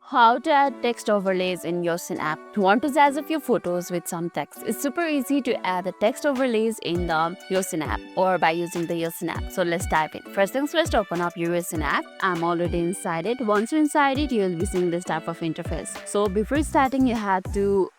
How to add text overlays in Yoshion app. Want to jazz up your photos with some text? It's super easy to add the text overlays in the Yoshion app or by using the Yoshion app. So let's dive in. First things first, open up your Yoshion app. I'm already inside it. Once you're inside it, you'll be seeing this type of interface. So before starting, you have to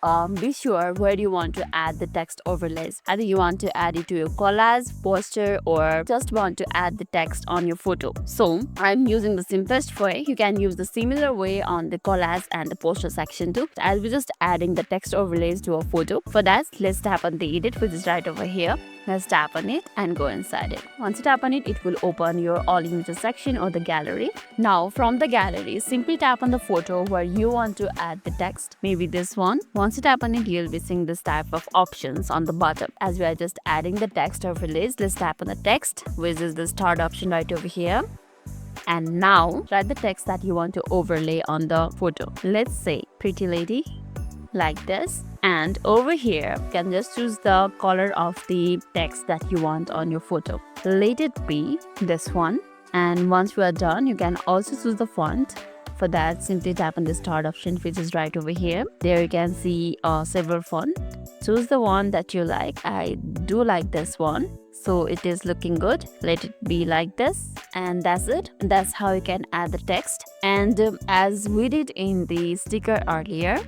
be sure where you want to add the text overlays. Either you want to add it to your collage, poster, or just want to add the text on your photo. So I'm using the simplest way. You can use the similar way on the collage and the poster section too. I'll be just adding the text overlays to a photo. For that, let's tap on the edit, which is right over here. Let's tap on it and go inside it. Once you tap on it, it will open your all images section or the gallery. Now from the gallery, simply tap on the photo where you want to add the text. Maybe this one. Once you tap on it, you'll be seeing this type of options on the bottom. As we are just adding the text overlays, let's tap on the text, which is the start option right over here. And now write the text that you want to overlay on the photo. Let's say pretty lady, like this. And over here you can just choose the color of the text that you want on your photo. Let it be this one. And once you are done, you can also choose the font. For that, simply tap on the start option, which is right over here. There you can see several fonts. Choose the one that you like. I do like this one, so it is looking good. Let it be like this, and that's it. That's how you can add the text. And as we did in the sticker earlier,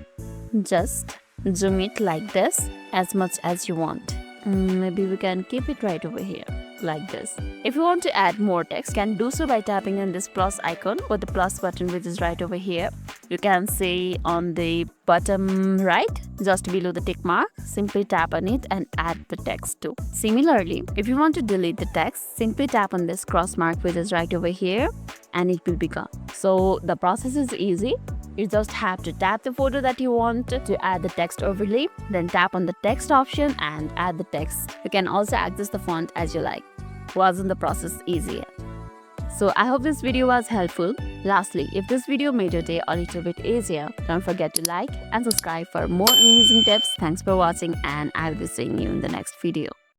just zoom it like this as much as you want. Maybe we can keep it right over here like this. If you want to add more text, you can do so by tapping on this plus icon or the plus button, which is right over here. You can see on the bottom right, just below the tick mark, simply tap on it and add the text too. Similarly, if you want to delete the text, simply tap on this cross mark, which is right over here, and it will be gone. So the process is easy. You just have to tap the photo that you want to add the text overlay, then tap on the text option and add the text. You can also adjust the font as you like. Wasn't the process easier? So I hope this video was helpful. Lastly, if this video made your day a little bit easier, don't forget to like and subscribe for more amazing tips. Thanks for watching, and I'll be seeing you in the next video.